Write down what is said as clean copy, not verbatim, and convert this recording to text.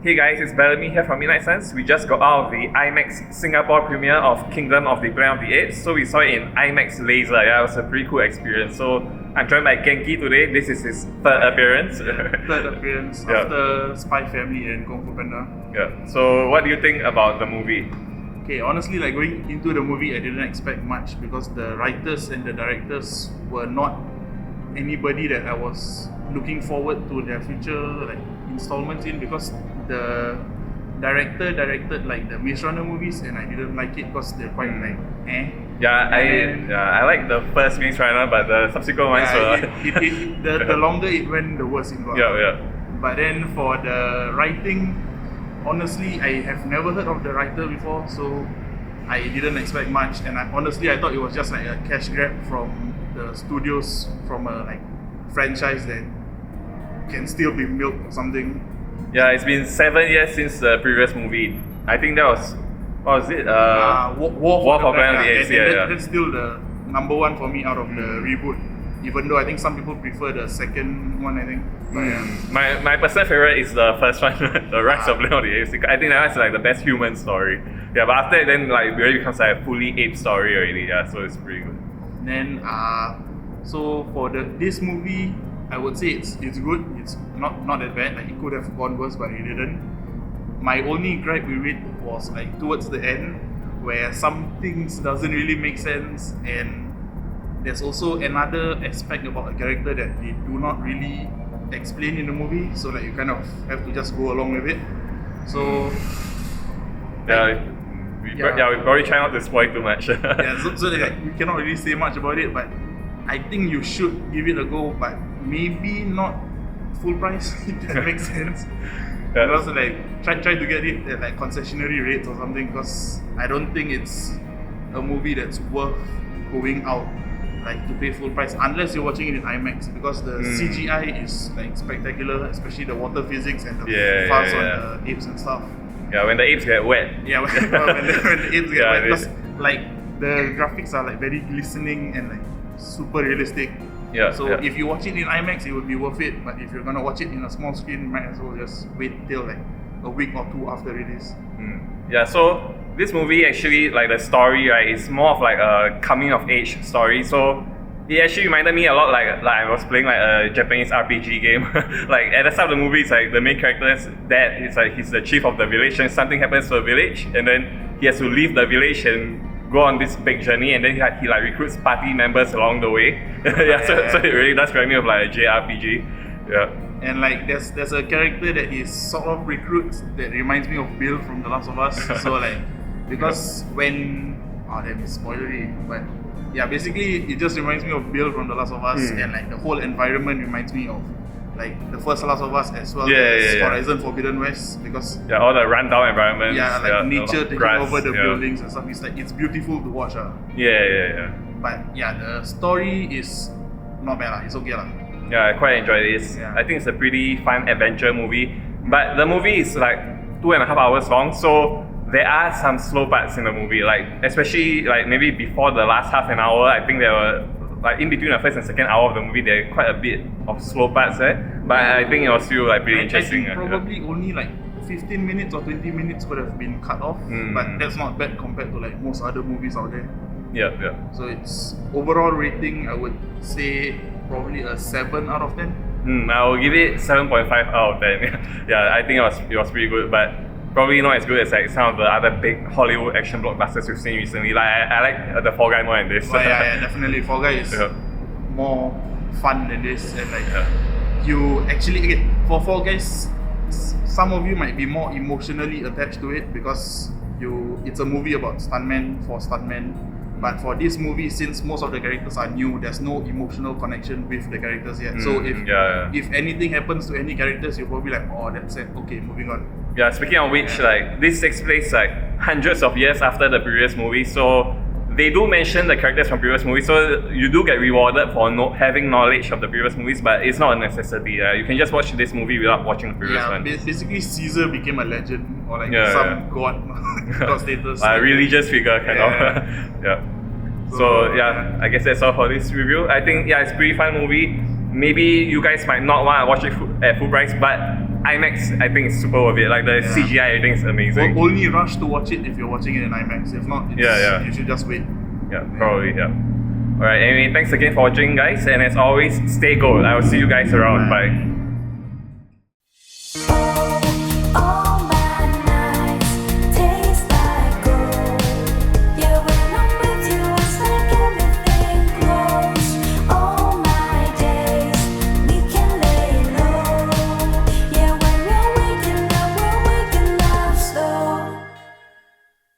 Hey guys, it's Bellamy here from Midnight Suns. We just got out of the IMAX Singapore premiere of Kingdom of the Planet of the Apes. So we saw it in IMAX Laser. Yeah, it was a pretty cool experience. So I'm joined by Genki today. This is his third appearance. Third appearance after Spy Family and Kung Fu Panda. Yeah. So what do you think about the movie? Okay, honestly, like going into the movie, I didn't expect much because the writers and the directors were not anybody that I was looking forward to their future like installments in, because the director directed like the Maze Runner movies and I didn't like it because they're quite like I like the first Maze Runner, but the subsequent ones were the longer it went, the worse it got. Yeah. But then for the writing, honestly, I have never heard of the writer before, so I didn't expect much. And I thought it was just like a cash grab from the studios from a like franchise that can still be milked or something. Yeah, it's been 7 years since the previous movie. I think that was, what was it? War for Planet of the Apes. That's still the number one for me out of the reboot. Even though I think some people prefer the second one, I think. But, My personal favorite is the first one, the Rise of Planet of the Apes. I think that's like the best human story. Yeah, but after that, then like it really becomes like a fully ape story already. Yeah, so it's pretty good. Then so for this movie, I would say it's good. It's not that bad. Like it could have gone worse, but it didn't. My only gripe with it was like towards the end, where some things doesn't really make sense, and there's also another aspect about a character that they do not really explain in the movie. So like you kind of have to just go along with it. So we probably try not to spoil too much. so like, we cannot really say much about it, but I think you should give it a go, but maybe not full price, if that makes sense. And also like try to get it at like concessionary rates or something, because I don't think it's a movie that's worth going out like to pay full price unless you're watching it in IMAX, because the CGI is like spectacular, especially the water physics and the fuzz on the apes and stuff. Yeah, when the apes get wet. Yeah, when the apes get wet, because like the graphics are like very glistening and like super realistic. If you watch it in IMAX, it would be worth it. But if you're gonna watch it in a small screen, you might as well just wait till like a week or two after release. Yeah, so this movie actually, like the story, right, is more of like a coming of age story. So it actually reminded me a lot like I was playing like a Japanese RPG game. Like at the start of the movie, it's like the main character's dad is like he's the chief of the village, and something happens to the village, and then he has to leave the village and go on this big journey, and then he like recruits party members along the way. So it really does remind me of like a JRPG. Yeah. And like there's a character that is sort of recruits that reminds me of Bill from The Last of Us. So like because when it's spoilery, but yeah, basically it just reminds me of Bill from The Last of Us, and like the whole environment reminds me of like the first Last of Us as well as Horizon Forbidden West, because all the rundown environments, nature taking over the buildings and stuff. It's beautiful to watch. But the story is not bad. It's okay. Yeah, I quite enjoyed this. I think it's a pretty fun adventure movie. But the movie is like 2.5 hours long, so there are some slow parts in the movie. Like especially like maybe before the last half an hour, I think there were like in between the first and second hour of the movie, there are quite a bit of slow parts there. But I think it was still like pretty interesting. I think probably only like 15 minutes or 20 minutes could have been cut off, but that's not bad compared to like most other movies out there. Yeah. So it's overall rating, I would say probably a 7 out of 10. I will give it 7.5 out of 10. Yeah, I think it was pretty good, but probably not as good as like some of the other big Hollywood action blockbusters we've seen recently. Like I like the Fall Guy more than this. Definitely. Fall Guy is more fun than this, and like you actually for Fall Guys, some of you might be more emotionally attached to it because it's a movie about stuntmen for stuntmen. But for this movie, since most of the characters are new, there's no emotional connection with the characters yet. So if anything happens to any characters, you're probably like, oh, that's it. Okay, moving on. Yeah, speaking of which, like this takes place like hundreds of years after the previous movie. So they do mention the characters from previous movies. So you do get rewarded for having knowledge of the previous movies, but it's not a necessity. You can just watch this movie without watching the previous one. Basically, Caesar became a legend or like some god status. A religious figure kind of. So I guess that's all for this review. I think it's a pretty fun movie. Maybe you guys might not want to watch it at full price, but IMAX, I think it's super worth it. Like the CGI, I think is amazing. Only rush to watch it if you're watching it in IMAX. If not, you should just wait. Yeah, probably, yeah. Alright, anyway, thanks again for watching, guys. And as always, stay gold. I will see you guys around. Bye.